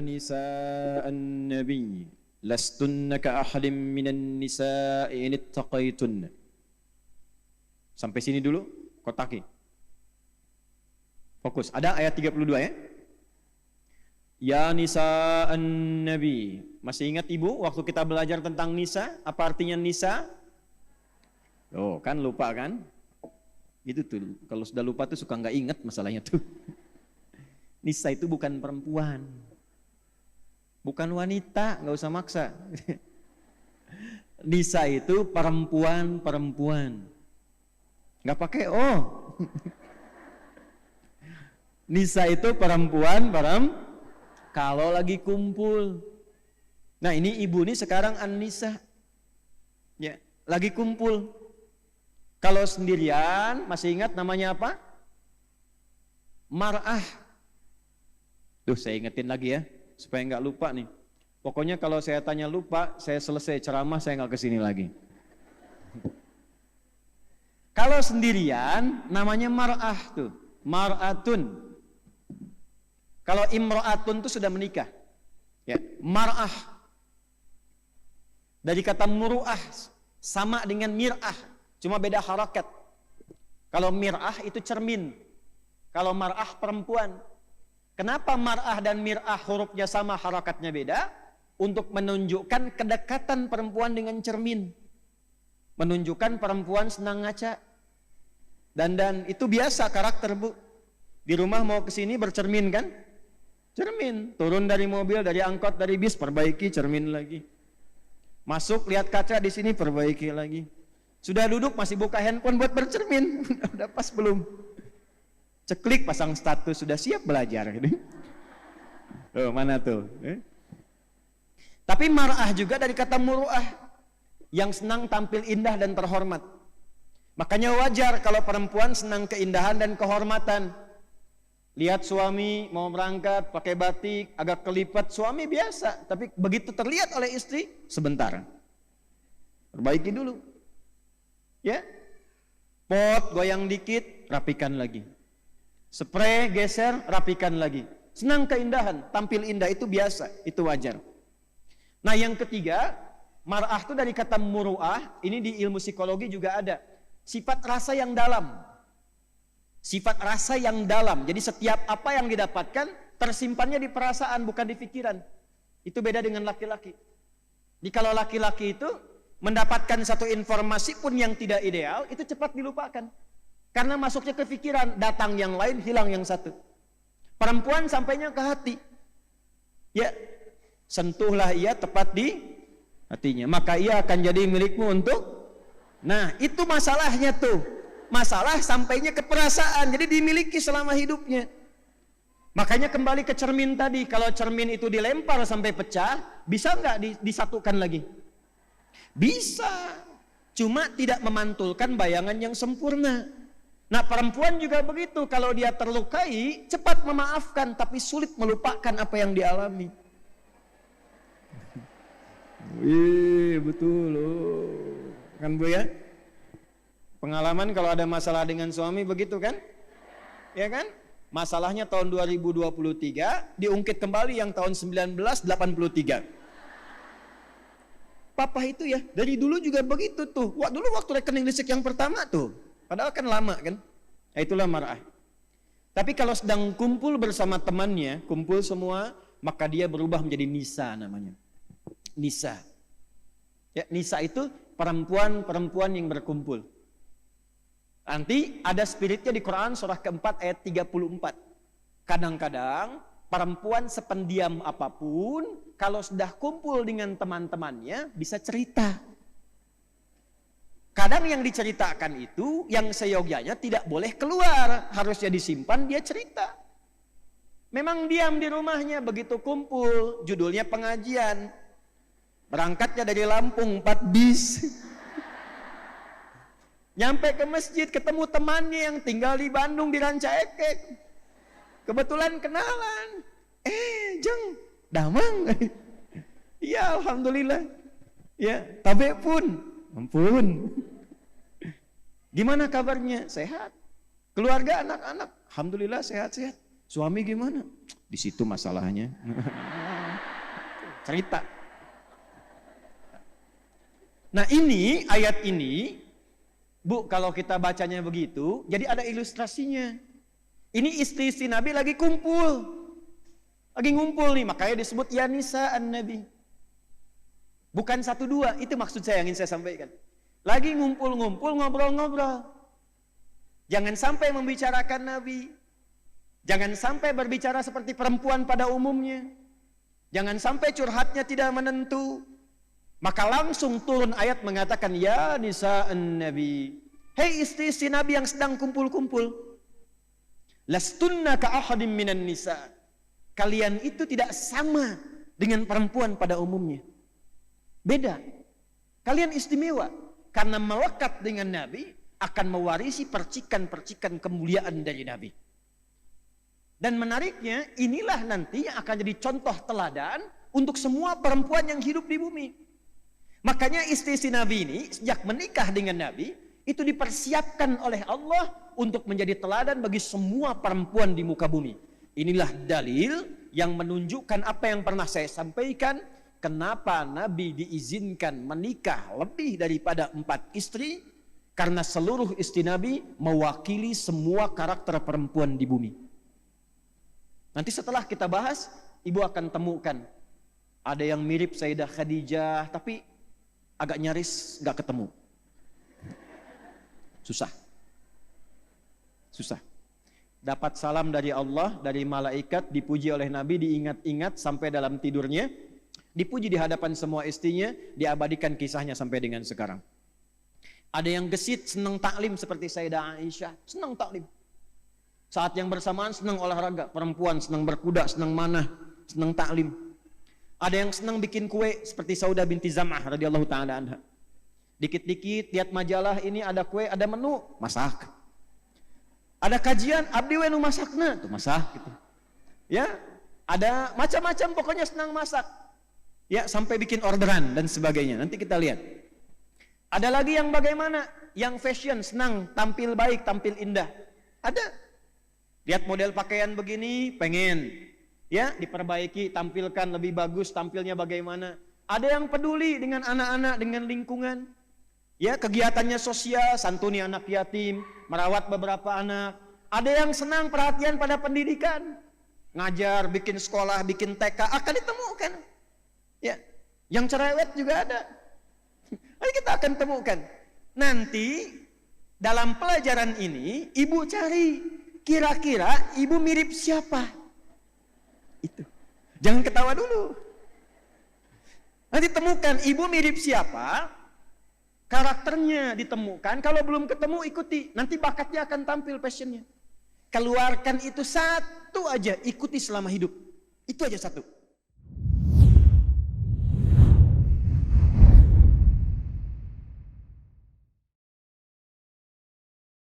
نساء النبي لستن كأحد من النساء إن اتقيتن. Sampai sini dulu, kotaki. Fokus. Ada ayat 32 ya. Ya nisa'an nabi. Masih ingat ibu waktu kita belajar tentang nisa? Apa artinya nisa? Oh, kan lupa kan? Gitu tuh. Kalau sudah lupa tuh suka nggak ingat masalahnya tuh. Nisa itu bukan perempuan. Bukan wanita, nggak usah maksa. Nisa itu perempuan. Nggak pakai oh. Nisa itu perempuan. Kalau lagi kumpul. Nah ini ibu nih sekarang an-nisa. Ya, lagi kumpul. Kalau sendirian, masih ingat namanya apa? Mar'ah. Duh, saya ingetin lagi ya, supaya nggak lupa nih. Pokoknya kalau saya tanya lupa, saya selesai ceramah, saya nggak kesini lagi. Kalau sendirian, namanya mar'ah tuh, mar'atun. Kalau imra'atun tuh sudah menikah, ya, mar'ah. Dari kata muru'ah, sama dengan mir'ah, cuma beda harakat. Kalau mir'ah itu cermin, kalau mar'ah perempuan. Kenapa mar'ah dan mir'ah hurufnya sama, harakatnya beda? Untuk menunjukkan kedekatan perempuan dengan cermin. Menunjukkan perempuan senang ngaca. Dan itu biasa karakter bu. Di rumah mau kesini bercermin kan? Cermin. Turun dari mobil, dari angkot, dari bis, perbaiki cermin lagi. Masuk lihat kaca di sini, perbaiki lagi. Sudah duduk masih buka handphone buat bercermin. Udah pas belum? Ceklik pasang status, sudah siap belajar. Oh, mana tuh? Tapi mar'ah juga dari kata muru'ah, yang senang tampil indah dan terhormat. Makanya wajar kalau perempuan senang keindahan dan kehormatan. Lihat suami mau berangkat pakai batik, agak kelipat, suami biasa. Tapi begitu terlihat oleh istri, sebentar. Perbaiki dulu. Ya, pot goyang dikit, rapikan lagi. Spray geser, rapikan lagi. Senang keindahan, tampil indah, itu biasa, itu wajar. Nah yang ketiga, mar'ah itu dari kata muru'ah, ini di ilmu psikologi juga ada. Sifat rasa yang dalam. Sifat rasa yang dalam. Jadi setiap apa yang didapatkan, tersimpannya di perasaan, bukan di pikiran. Itu beda dengan laki-laki. Jadi kalau laki-laki itu mendapatkan satu informasi pun yang tidak ideal, itu cepat dilupakan. Karena masuknya ke pikiran, datang yang lain, hilang yang satu. Perempuan sampainya ke hati. Ya, sentuhlah ia tepat di hatinya. Maka ia akan jadi milikmu untuk. Nah, itu masalahnya tuh. Masalah sampainya ke perasaan, jadi dimiliki selama hidupnya. Makanya kembali ke cermin tadi. Kalau cermin itu dilempar sampai pecah, bisa nggak disatukan lagi? Bisa. Cuma tidak memantulkan bayangan yang sempurna. Nah perempuan juga begitu, kalau dia terlukai cepat memaafkan tapi sulit melupakan apa yang dialami. Wih betul loh. Kan bu ya? Pengalaman kalau ada masalah dengan suami begitu kan? Ya kan? Masalahnya tahun 2023 diungkit kembali yang tahun 1983. Papa itu ya dari dulu juga begitu tuh. Dulu waktu rekening listrik yang pertama tuh. Padahal kan lama kan? Nah, itulah mar'ah. Tapi kalau sedang kumpul bersama temannya, kumpul semua, maka dia berubah menjadi nisa namanya. Nisa. Ya, nisa itu perempuan-perempuan yang berkumpul. Nanti ada spiritnya di Quran surah keempat ayat 34. Kadang-kadang perempuan sependiam apapun, kalau sudah kumpul dengan teman-temannya bisa cerita. Kadang yang diceritakan itu, yang seyogyanya tidak boleh keluar. Harusnya disimpan, dia cerita. Memang diam di rumahnya, begitu kumpul, judulnya pengajian. Berangkatnya dari Lampung, 4 bis. Nyampe ke masjid, ketemu temannya yang tinggal di Bandung, di Ranca Ekek. Kebetulan kenalan. Jeng, damang. Iya, alhamdulillah. Ya, tabe pun. Ampun. Gimana kabarnya? Sehat. Keluarga, anak-anak, alhamdulillah sehat-sehat. Suami gimana? Di situ masalahnya. cerita. Nah ini, ayat ini, Bu, kalau kita bacanya begitu, jadi ada ilustrasinya. Ini istri Nabi lagi kumpul. Lagi ngumpul nih, makanya disebut ya nisa an-nabi. Bukan 1-2, itu maksud saya yang ingin saya sampaikan. Lagi ngumpul-ngumpul, ngobrol-ngobrol. Jangan sampai membicarakan Nabi. Jangan sampai berbicara seperti perempuan pada umumnya. Jangan sampai curhatnya tidak menentu. Maka langsung turun ayat mengatakan ya nisa'an nabi. Hei istri Nabi yang sedang kumpul-kumpul. Lastunna ka ahadim minan nisa. Kalian itu tidak sama dengan perempuan pada umumnya. Beda. Kalian istimewa karena melekat dengan Nabi akan mewarisi percikan-percikan kemuliaan dari Nabi. Dan menariknya inilah nanti yang akan jadi contoh teladan untuk semua perempuan yang hidup di bumi. Makanya istri Nabi ini sejak menikah dengan Nabi itu dipersiapkan oleh Allah untuk menjadi teladan bagi semua perempuan di muka bumi. Inilah dalil yang menunjukkan apa yang pernah saya sampaikan, kenapa Nabi diizinkan menikah lebih daripada 4 istri, karena seluruh istri Nabi mewakili semua karakter perempuan di bumi. Nanti setelah kita bahas, ibu akan temukan ada yang mirip Sayyidah Khadijah tapi agak nyaris gak ketemu. Susah. Dapat salam dari Allah, dari malaikat, dipuji oleh Nabi, diingat-ingat sampai dalam tidurnya, dipuji di hadapan semua istrinya, diabadikan kisahnya sampai dengan sekarang. Ada yang gesit, senang taklim seperti Sayyidah Aisyah, senang taklim. Saat yang bersamaan senang olahraga, perempuan senang berkuda, senang manah, senang taklim. Ada yang senang bikin kue seperti Saudah binti Zam'ah radhiyallahu taala anha. Dikit-dikit lihat majalah ini ada kue, ada menu, masak. Ada kajian, abdi we nu masakna, tuh masak gitu. Ya, ada macam-macam pokoknya senang masak. Ya, sampai bikin orderan dan sebagainya. Nanti kita lihat. Ada lagi yang bagaimana? Yang fashion, senang tampil baik, tampil indah. Ada. Lihat model pakaian begini, pengen. Ya, diperbaiki, tampilkan lebih bagus, tampilnya bagaimana. Ada yang peduli dengan anak-anak, dengan lingkungan. Ya, kegiatannya sosial, santuni anak yatim, merawat beberapa anak. Ada yang senang perhatian pada pendidikan. Ngajar, bikin sekolah, bikin TK, akan ditemukan. Ya, yang cerewet juga ada. Nanti kita akan temukan. Nanti dalam pelajaran ini, ibu cari kira-kira ibu mirip siapa? Itu. Jangan ketawa dulu. Nanti temukan ibu mirip siapa, karakternya ditemukan. Kalau belum ketemu ikuti, nanti bakatnya akan tampil, passionnya. Keluarkan itu satu aja, ikuti selama hidup. Itu aja satu.